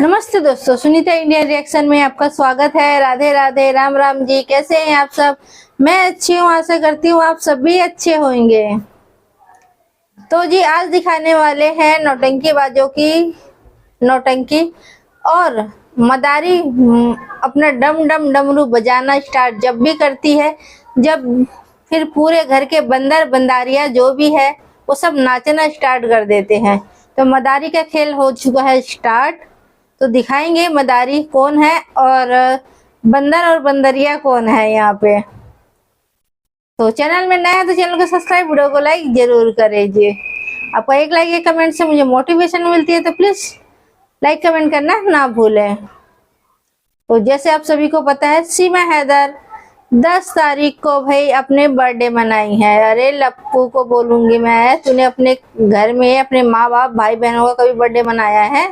नमस्ते दोस्तों, Sunita India reaction में आपका स्वागत है। राधे राधे, राम राम जी। कैसे हैं आप सब? मैं अच्छी हूँ, आशा करती हूँ आप सब भी अच्छे होंगे। तो जी आज दिखाने वाले हैं नौटंकीबाजों की नौटंकी और मदारी अपना डम डम डमरू बजाना स्टार्ट जब भी करती है, जब फिर पूरे घर के बंदर बंदारियां जो भी है वो सब नाचना स्टार्ट कर देते हैं। तो मदारी का खेल हो चुका है स्टार्ट, तो दिखाएंगे मदारी कौन है और बंदर और बंदरिया कौन है यहाँ पे। तो चैनल में नया है तो चैनल को सब्सक्राइब, वीडियो को लाइक जरूर करिए। आपका एक लाइक एक कमेंट से मुझे मोटिवेशन मिलती है, तो प्लीज लाइक कमेंट करना ना भूलें। तो जैसे आप सभी को पता है, सीमा हैदर 10 तारीख को भाई अपने बर्थडे मनाई है। अरे लप्पू को बोलूंगी मैं, तूने अपने घर में अपने माँ बाप भाई बहनों का कभी बर्थडे मनाया है?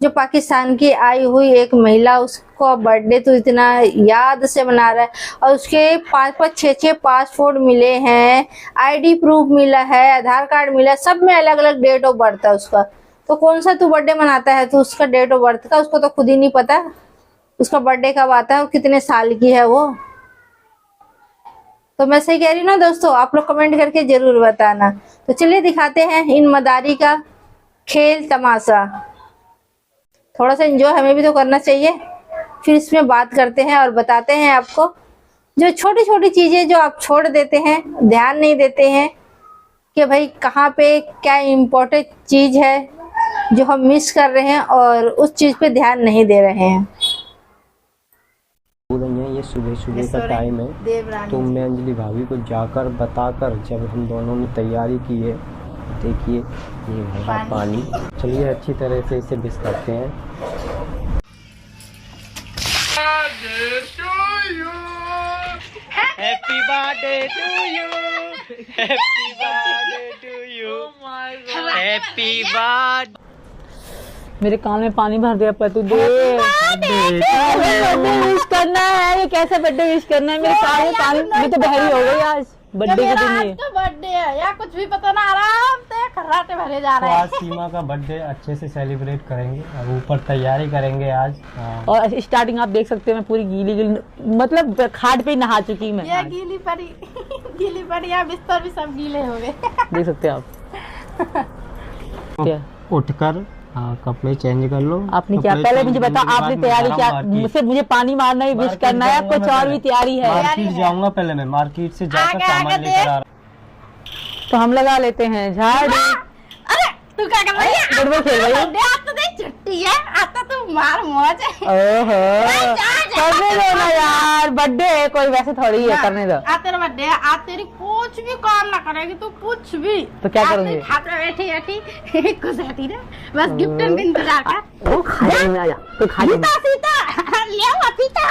जो पाकिस्तान की आई हुई एक महिला, उसको बर्थडे तो इतना याद से मना रहा है और उसके 5-5 6-6 पासपोर्ट मिले हैं, आईडी प्रूफ मिला है, आधार कार्ड मिला है, सब में अलग अलग डेट ऑफ बर्थ है उसका। तो कौन सा तू बर्थडे मनाता है? तो उसका डेट ऑफ बर्थ का उसको तो खुद ही नहीं पता उसका बर्थडे कब आता है और कितने साल की है वो। तो मैं सही कह रही हूँ ना दोस्तों? आप लोग कमेंट करके जरूर बताना। तो चलिए दिखाते हैं इन मदारी का खेल तमाशा। थोड़ा सा एंजॉय हमें भी तो करना चाहिए, फिर इसमें बात करते हैं और बताते हैं आपको जो छोटी छोटी चीजें जो आप छोड़ देते हैं, ध्यान नहीं देते हैं कि भाई कहाँ पे क्या इम्पोर्टेंट चीज है जो हम मिस कर रहे हैं और उस चीज पे ध्यान नहीं दे रहे हैं। ये सुबह सुबह का टाइम है, तो मैं अंजलि भाभी को जाकर बताकर जब हम दोनों ने तैयारी की है, देखिए ये भरा पानी। चलिए अच्छी तरह से इसे मिक्स करते हैं। Happy birthday to you, happy birthday to you, happy birthday. मेरे कान में पानी भर दिया पर तू दे। बर्थडे विश करना है, ये कैसे बर्थडे विश करना है? मेरे कान में पानी, मैं तो बहरी हो गई आज बर्थडे के दिन। ये बर्थडे है या कुछ भी पता ना, आराम से खर्राटे भरे जा रहे हैं। आज सीमा का बर्थडे अच्छे से सेलिब्रेट करेंगे और ऊपर तैयारी करेंगे आज। और स्टार्टिंग आप देख सकते हैं, मैं पूरी गीली गीली, मतलब खाट पे ही नहा चुकी मैं। ये गीली पड़ी या बिस्तर भी सब गीले हो गए। देख सकते हैं आप। क्या उठकर कपड़े चेंज कर लो। आपने क्या पहले मुझे बता, आपने तैयारी क्या? मुझसे मुझे पानी मारना है, विश करना है, कुछ और भी तैयारी है? मार्केट जाऊंगा पहले, मैं मार्केट से जाकर सामान लेकर आ रहा। तो हम लगा लेते हैं झाड़ू। अरे तू क्या कर रही है? फुटबॉल खेल रही है। आज तो देख छुट्टी है, आता तू मार मौज है। ओहो, करने दो ना यार, बर्थडे है, कोई वैसे थोड़ी है, करने दो। आज तेरा बर्थडे है, आज तेरी कुछ भी काम ना करेगी तू, कुछ भी। तो क्या करूंगी? हाथ में बैठी कुछ बैठी ना, बस गिफ्ट का इंतजार कर। वो खा जाएंगे, आजा तो खा जाएंगे। सीता ले आओ सीता।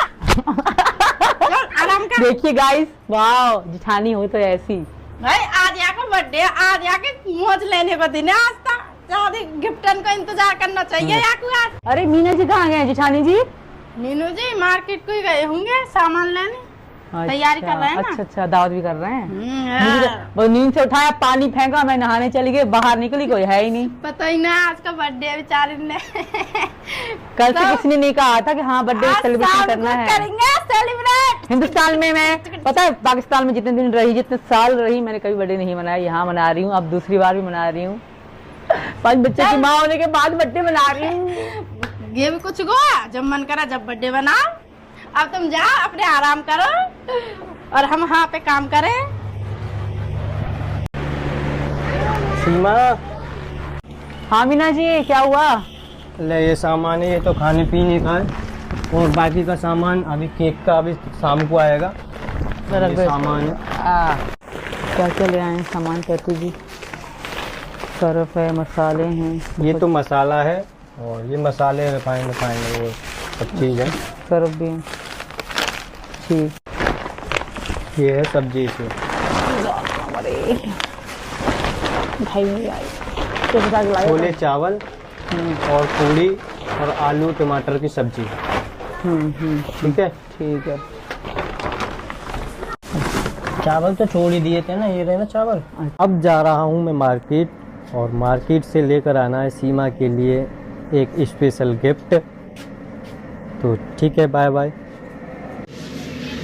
आराम कर। देखिए गाइस, वाह जिठानी हो तो ऐसी। भाई आज यहाँ का बर्थडे, आज यहाँ के मौज लेने का दिन है। आज तक गिफ्टन का इंतजार करना चाहिए यहाँ को आज। अरे मीना जी कहाँ गए जिठानी जी? मीनू जी मार्केट को ही गए होंगे सामान लेने, तैयारी कर रहे हैं ना। अच्छा, दावत भी कर रहे हैं। वो नींद से उठाया, पानी फेंका, मैं नहाने चली गई, बाहर निकली कोई है ही नहीं। पता ही ना आज का बर्थडे है बेचारी ने। कल से किसी ने नहीं कहा था कि हाँ बर्थडे सेलिब्रेशन करना है। करेंगे सेलिब्रेट। हिंदुस्तान में मैं पता है, पाकिस्तान में जितने दिन रही, जितने साल रही, मैंने कभी बर्थडे नहीं मनाया। यहाँ मना रही हूँ, अब दूसरी बार भी मना रही हूँ। 5 बच्चे की माँ होने के बाद बर्थडे मना रही हूँ। ये भी कुछ गोवा, जब मन करा जब बर्थडे बनाओ। अब तुम जाओ अपने आराम करो और हम यहाँ पे काम करें। सीमा। हाँ मीना जी क्या हुआ? ले ये सामान है, ये तो खाने पीने का है और बाकी का सामान अभी केक का अभी शाम को आएगा। ये सामान है। क्या क्या ले आए सामान? कहती जी सर्फ है, मसाले हैं। ये तो मसाला है और ये मसाले रिफाइंड वो सब चीज़ है। सर्फ भी है, ठीक। ये है सब्जी से भाई छोले चावल और पूड़ी और आलू टमाटर की सब्जी। ठीक है, ठीक है। चावल तो छोड़ ही दिए थे ना, ये रहे ना चावल। अब जा रहा हूँ मैं मार्केट और मार्केट से लेकर आना है सीमा के लिए एक स्पेशल गिफ्ट। तो ठीक है, बाय बाय।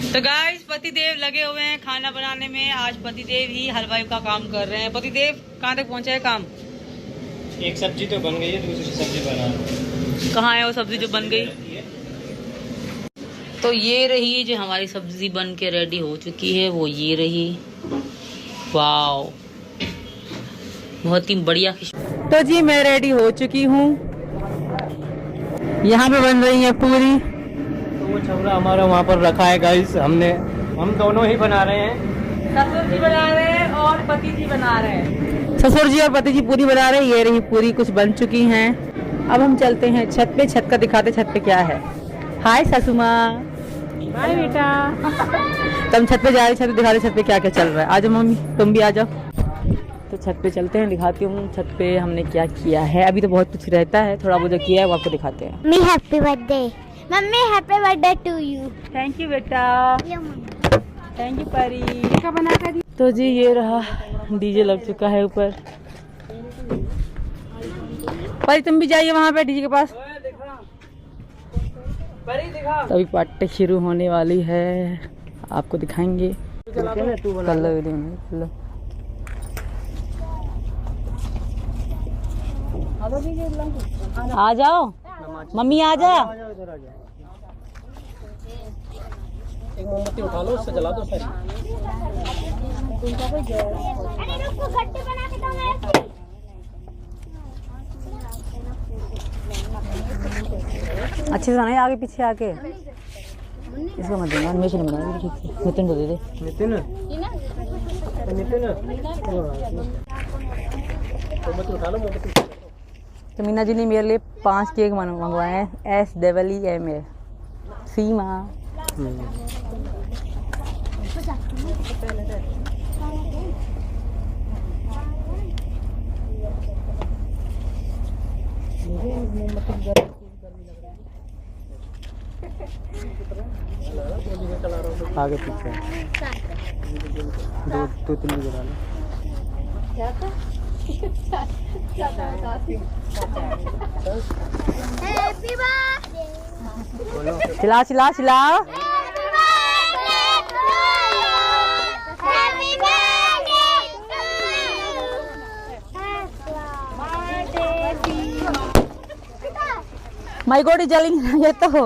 तो गाइस पतिदेव लगे हुए हैं खाना बनाने में। आज पतिदेव ही हलवाई का काम कर रहे हैं। पतिदेव कहाँ तक पहुँचा है काम? एक सब्जी तो बन गई है, दूसरी सब्जी बना। कहाँ है वो सब्जी जो बन गई? तो ये रही जो हमारी सब्जी बन के रेडी हो चुकी है, वो ये रही। वाओ, बहुत ही बढ़िया। तो जी मैं रेडी हो चुकी हूँ। यहाँ पे बन रही है पूरी। तो वो छबरा हमारा वहाँ पर रखा है गाइस, हम दोनों ही बना रहे हैं। ससुर जी बना रहे हैं और पति जी बना रहे हैं। ससुर जी और पति जी पूरी बना रहे हैं। ये रही पूरी, कुछ बन चुकी हैं। अब हम चलते हैं छत पे। छत का दिखाते छत पे क्या है। हाय सासू माँ। बाय बेटा। तुम छत पे जा रही, छत पे दिखा रहे छत पे क्या क्या चल रहा है। आ जाओ मम्मी, तुम भी आ जाओ। तो छत पे चलते हैं, दिखाती हूँ छत पे हमने क्या किया है। अभी तो बहुत कुछ रहता है, थोड़ा बहुत जो किया है वो आपको दिखाते हैं। Mummy happy birthday. Mummy happy birthday to you. Thank you बेटा। Thank you Pari. क्या बना कर? तो जी ये रहा, डीजे लग चुका है ऊपर। परी तुम भी जाइए वहाँ पे डीजे के पास। तो अभी पार्टी शुरू होने वाली है, आपको दिखाएंगे। कर लो वीडियो में। आ जाओ मम्मी, आ जा। एक मोमबत्ती उठा लो, उससे जला दो सारी। अरे रुको, गट्टे बना के दो मेरे। अच्छे से बनाए, आगे पीछे आके। इसको मत देना, मैं नहीं बनाऊंगी ठीक से। नितिन को दे दे। नितिन मोमबत्ती उठा लो, मोमबत्ती। तो मीना जी ने मेरे लिए 5 केक मंगवाए हैं। SEEMA सीमा। आगे पीछे दो तीन जला लो। Happy birthday. चिल्ला चिल्ला चिल्लाओ। Happy birthday to you. माई गोडी जली ये तो हो।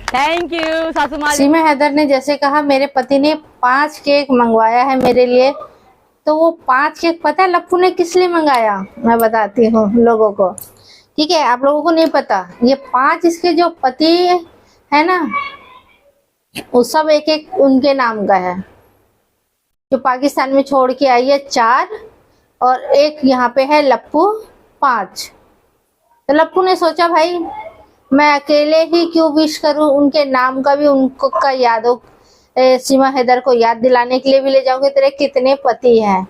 थैंक यू सासू माँ। सीमा हैदर ने जैसे कहा मेरे पति ने 5 केक मंगवाया है मेरे लिए। तो वो 5 केक पता है लप्पू ने किस लिए मंगाया? मैं बताती हूँ लोगों को, ठीक है? आप लोगों को नहीं पता। ये 5 इसके जो पति है ना, वो सब एक एक उनके नाम का है। जो पाकिस्तान में छोड़ के आई है 4, और एक यहाँ पे है लप्पू 5। तो लप्पू ने सोचा भाई मैं अकेले ही क्यों विश करूं, उनके नाम का भी उनको का याद हो। सीमा हैदर को याद दिलाने के लिए भी ले जाऊंगे तेरे कितने पति हैं,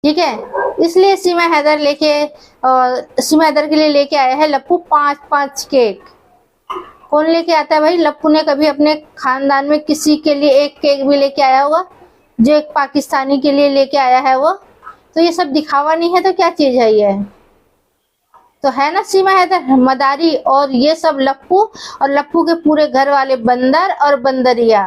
ठीक है? इसलिए सीमा हैदर के लिए लेके आया है लप्पू 5 केक। कौन लेके आता है भाई? लप्पू ने कभी अपने खानदान में किसी के लिए एक केक भी लेके आया होगा? जो एक पाकिस्तानी के लिए लेके आया है वो। तो ये सब दिखावा नहीं है तो क्या चीज है ये? तो है ना सीमा हैदर मदारी, और ये सब लप्पू और लप्पू के पूरे घर वाले बंदर और बंदरिया।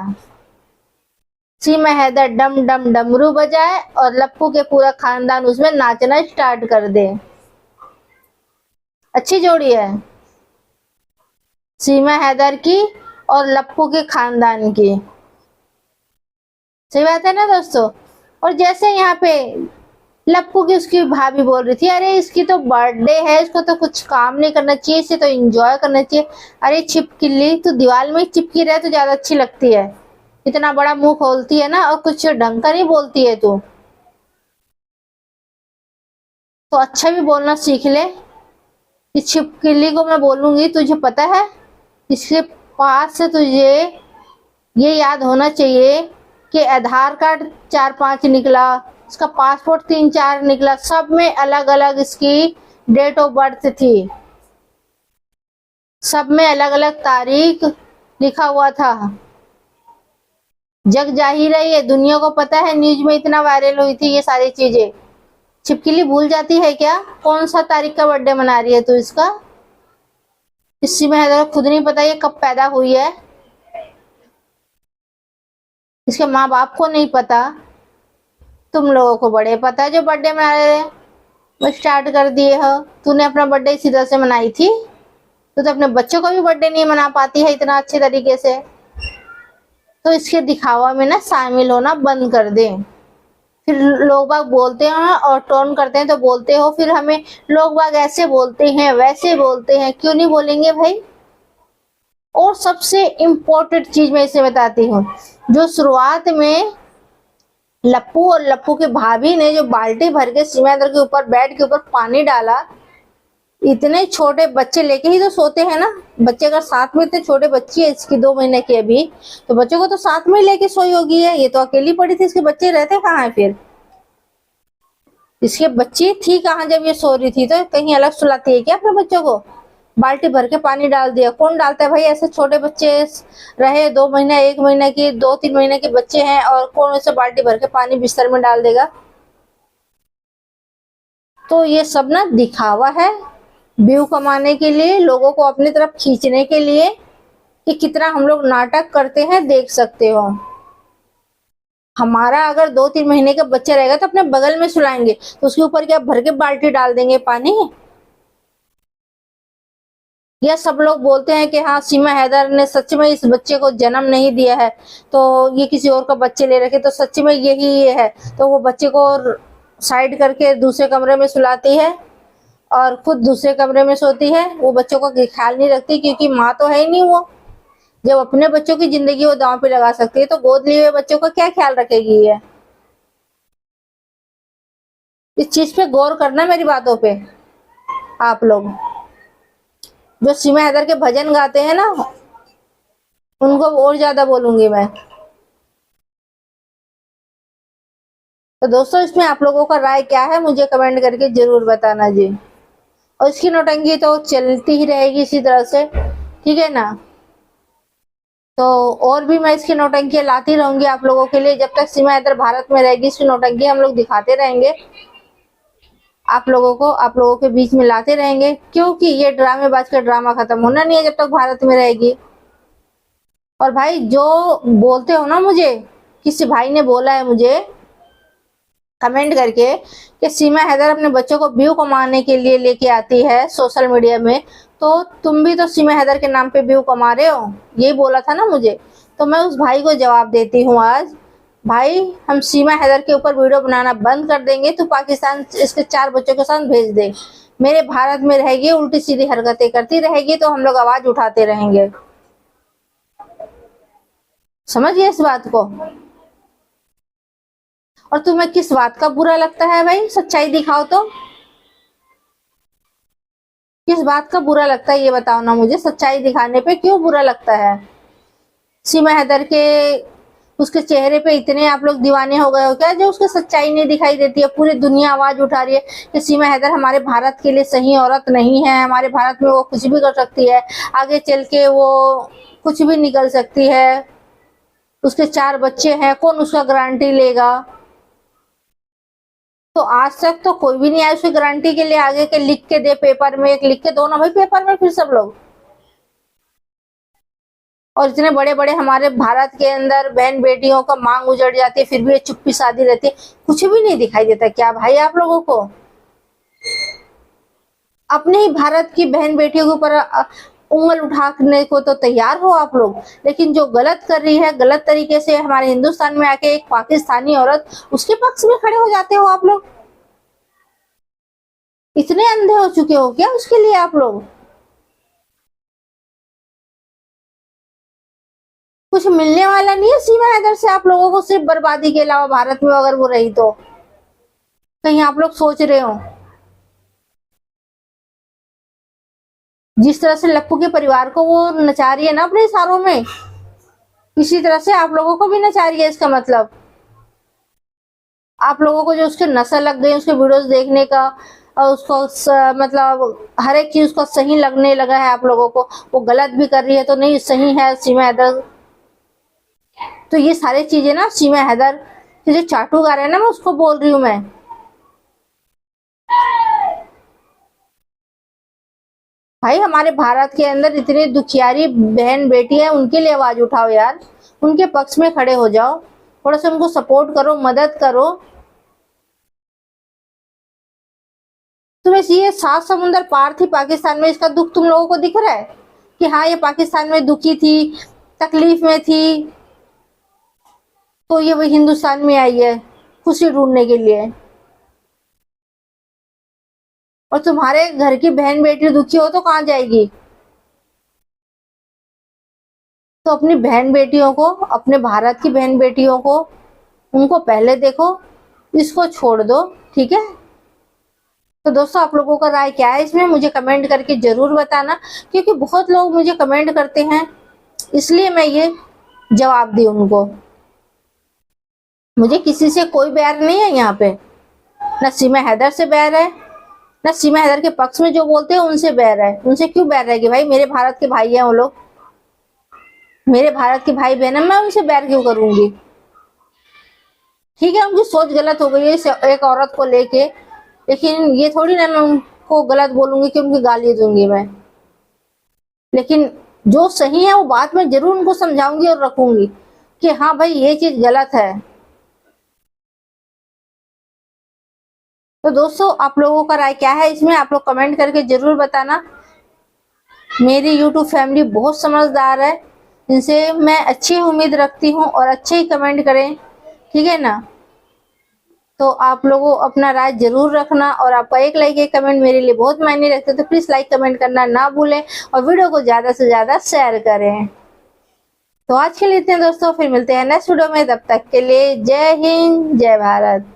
सीमा हैदर डम डम डमरू बजाए और लप्पू के पूरा खानदान उसमें नाचना स्टार्ट कर दे। अच्छी जोड़ी है सीमा हैदर की और लप्पू के खानदान की। सही बात है ना दोस्तों? और जैसे यहाँ पे लप्पू की उसकी भाभी बोल रही थी, अरे इसकी तो बर्थडे है, इसको तो कुछ काम नहीं करना चाहिए, इसे तो एंजॉय करना चाहिए। अरे छिपकली, तू दीवार में चिपकी रहे तो ज्यादा अच्छी लगती है। इतना बड़ा मुंह खोलती है ना और कुछ ढंग का नहीं बोलती है तू। तो अच्छा भी बोलना सीख ले। इस छिपकली को मैं बोलूंगी, तुझे पता है इसके पास से तुझे ये याद होना चाहिए कि आधार कार्ड 4-5 निकला, इसका पासपोर्ट 3-4 निकला, सब में अलग अलग इसकी डेट ऑफ बर्थ थी, सब में अलग अलग तारीख लिखा हुआ था। जग जाहिर है, ये दुनिया को पता है, न्यूज में इतना वायरल हुई थी ये सारी चीजें। छिपकली भूल जाती है क्या कौन सा तारीख का बर्थडे मना रही है तू इसका? इसी में है खुद नहीं पता ये कब पैदा हुई है, इसके माँ बाप को नहीं पता, तुम लोगों को बड़े पता है जो बर्थडे मना रहे हैं। बस स्टार्ट कर दिए हो। तूने अपना बर्थडे इसी तरह से मनाई थी, तो अपने बच्चों का भी बर्थडे नहीं मना पाती है इतना अच्छे तरीके से। तो इसके दिखावा में ना शामिल होना बंद कर दे। फिर लोग बाग बोलते हैं और टोन करते हैं तो बोलते हो, फिर हमें लोग बाग ऐसे बोलते हैं वैसे बोलते हैं, क्यों नहीं बोलेंगे भाई। और सबसे इम्पोर्टेंट चीज मैं इसे बताती हूँ, जो शुरुआत में लप्पू और लप्पू के भाभी ने जो बाल्टी भर के सीमेंदर के ऊपर बेड के ऊपर पानी डाला, इतने छोटे बच्चे लेके ही तो सोते हैं ना बच्चे। अगर साथ में इतने छोटे बच्ची है इसकी 2 महीने की अभी, तो बच्चों को तो साथ में लेके सोई होगी है। ये तो अकेली पड़ी थी, इसके बच्चे रहते कहाँ है फिर? इसके बच्ची थी कहाँ जब ये सो रही थी? तो कहीं अलग सुलाती है क्या अपने बच्चों को? बाल्टी भर के पानी डाल दिया। कौन डालता है भाई ऐसे? छोटे बच्चे रहे 2 महीने 1 महीने की 2-3 महीने के बच्चे हैं, और कौन ऐसे बाल्टी भर के पानी बिस्तर में डाल देगा? तो ये सब ना दिखावा है, व्यू कमाने के लिए, लोगों को अपनी तरफ खींचने के लिए, कि कितना हम लोग नाटक करते हैं देख सकते हो। हमारा अगर 2-3 महीने का बच्चा रहेगा तो अपने बगल में सुलाएंगे, तो उसके ऊपर क्या भर के बाल्टी डाल देंगे पानी? या सब लोग बोलते हैं कि हाँ सीमा हैदर ने सच में इस बच्चे को जन्म नहीं दिया है, तो ये किसी और का बच्चे ले रखे, तो सच में यही ये है। तो वो बच्चे को साइड करके दूसरे कमरे में सुलाती है और खुद दूसरे कमरे में सोती है। वो बच्चों का ख्याल नहीं रखती, क्योंकि माँ तो है ही नहीं वो। जब अपने बच्चों की जिंदगी वो दांव पे लगा सकती है, तो गोद लिए हुए बच्चों का क्या ख्याल रखेगी ये? इस चीज पे गौर करना, मेरी बातों पे। आप लोग जो सीमा हैदर के भजन गाते हैं ना, उनको और ज्यादा बोलूंगी मैं। तो दोस्तों इसमें आप लोगों का राय क्या है मुझे कमेंट करके जरूर बताना जी। और इसकी नौटंकी तो चलती ही रहेगी इसी तरह से, ठीक है ना। तो और भी मैं इसकी नौटंकी लाती रहूंगी आप लोगों के लिए। जब तक सीमा हैदर भारत में रहेगी इसकी नौटंकी हम लोग दिखाते रहेंगे आप लोगों के बीच में लाते रहेंगे, क्योंकि ये ड्रामेबाज का ड्रामा खत्म होना नहीं है जब तक भारत में रहेगी। और भाई जो बोलते हो ना, मुझे किसी भाई ने बोला है मुझे कमेंट करके कि सीमा हैदर अपने बच्चों को व्यू कमाने के लिए लेके आती है सोशल मीडिया में, तो तुम भी तो सीमा हैदर के नाम पे व्यू कमा रहे हो, यही बोला था ना मुझे। तो मैं उस भाई को जवाब देती हूँ आज, भाई हम सीमा हैदर के ऊपर वीडियो बनाना बंद कर देंगे, तो पाकिस्तान इसके 4 बच्चों के साथ भेज दे। मेरे भारत में रहेगी, उल्टी सीधी हरकतें करती रहेगी, तो हम लोग आवाज उठाते रहेंगे। समझिए इस बात को। और तुम्हें किस बात का बुरा लगता है भाई? सच्चाई दिखाओ तो। किस बात का बुरा लगता है ये बताओ ना मुझे। सच्चाई दिखाने पे क्यों बुरा लगता है? सीमा हैदर के उसके चेहरे पे इतने आप लोग दीवाने हो गए हो क्या, जो उसकी सच्चाई नहीं दिखाई देती है? पूरी दुनिया आवाज उठा रही है कि सीमा हैदर हमारे भारत के लिए सही औरत नहीं है, हमारे भारत में वो कुछ भी कर सकती है, आगे चल के वो कुछ भी निकल सकती है, उसके 4 बच्चे हैं, कौन उसका गारंटी लेगा? तो आज तक तो कोई भी नहीं आया उसकी गारंटी के लिए आगे के लिख के दे पेपर में। एक लिख के दो ना भाई पेपर में फिर सब लोग। और इतने बड़े बड़े हमारे भारत के अंदर बहन बेटियों का मांग उजड़ जाती है, फिर भी ये चुप्पी साधी रहती है, कुछ भी नहीं दिखाई देता क्या भाई आप लोगों को? अपने ही भारत की बहन बेटियों के ऊपर उंगल उठाने को तो तैयार हो आप लोग, लेकिन जो गलत कर रही है, गलत तरीके से हमारे हिंदुस्तान में आके एक पाकिस्तानी औरत, उसके पक्ष में खड़े हो जाते हो आप लोग। इतने अंधे हो चुके हो क्या उसके लिए आप लोग? कुछ मिलने वाला नहीं है सीमा हैदर से आप लोगों को, सिर्फ बर्बादी के अलावा भारत में अगर वो रही तो। कहीं आप लोग सोच रहे हो जिस तरह से लप्पू के परिवार को वो नचा रही है ना अपने इशारों में, इसी तरह से आप लोगों को भी नचा रही है। इसका मतलब आप लोगों को जो उसके नशा लग गई उसके वीडियोस देखने का, और उसको मतलब हर एक चीज उसको सही लगने लगा है आप लोगों को, वो गलत भी कर रही है तो नहीं सही है सीमा हैदर। तो ये सारी चीजें ना सीमा हैदर के जो चाटुकार है ना, मैं उसको बोल रही हूँ मैं। भाई हमारे भारत के अंदर इतनी दुखियारी बहन बेटी है, उनके लिए आवाज उठाओ यार, उनके पक्ष में खड़े हो जाओ, थोड़ा सा उनको सपोर्ट करो, मदद करो। तुम्हें ये 7 समुंदर पार थी पाकिस्तान में, इसका दुख तुम लोगों को दिख रहा है कि हाँ ये पाकिस्तान में दुखी थी, तकलीफ में थी, तो ये वही हिंदुस्तान में आई है खुशी ढूंढने के लिए। और तुम्हारे घर की बहन बेटी दुखी हो तो कहाँ जाएगी? तो अपनी बहन बेटियों को, अपने भारत की बहन बेटियों को, उनको पहले देखो, इसको छोड़ दो, ठीक है। तो दोस्तों आप लोगों का राय क्या है इसमें, मुझे कमेंट करके जरूर बताना, क्योंकि बहुत लोग मुझे कमेंट करते हैं, इसलिए मैं ये जवाब दी उनको। मुझे किसी से कोई बैर नहीं है यहाँ पे, ना सीमा हैदर से बैर है, ना सीमा हैदर के पक्ष में जो बोलते हैं उनसे बैर है। उनसे क्यों बैर रहेगी भाई, मेरे भारत के भाई हैं वो लोग, मेरे भारत के भाई बहन है, मैं उनसे बैर क्यों करूंगी? ठीक है उनकी सोच गलत हो गई है एक औरत को लेके, लेकिन ये थोड़ी ना मैं उनको गलत बोलूंगी कि उनकी गाली दूंगी मैं। लेकिन जो सही है वो बात मैं जरूर उनको समझाऊंगी और रखूंगी कि हाँ भाई ये चीज गलत है। तो दोस्तों आप लोगों का राय क्या है इसमें, आप लोग कमेंट करके जरूर बताना। मेरी यूट्यूब फैमिली बहुत समझदार है, इनसे मैं अच्छी उम्मीद रखती हूँ और अच्छे ही कमेंट करें, ठीक है ना। तो आप लोगों अपना राय जरूर रखना, और आपका एक लाइक एक कमेंट मेरे लिए बहुत मायने रखते हैं, तो प्लीज लाइक कमेंट करना ना भूलें और वीडियो को ज्यादा से ज्यादा शेयर करें। तो आज के लिए इतने दोस्तों, फिर मिलते हैं नेक्स्ट वीडियो में, तब तक के लिए जय हिंद जय भारत।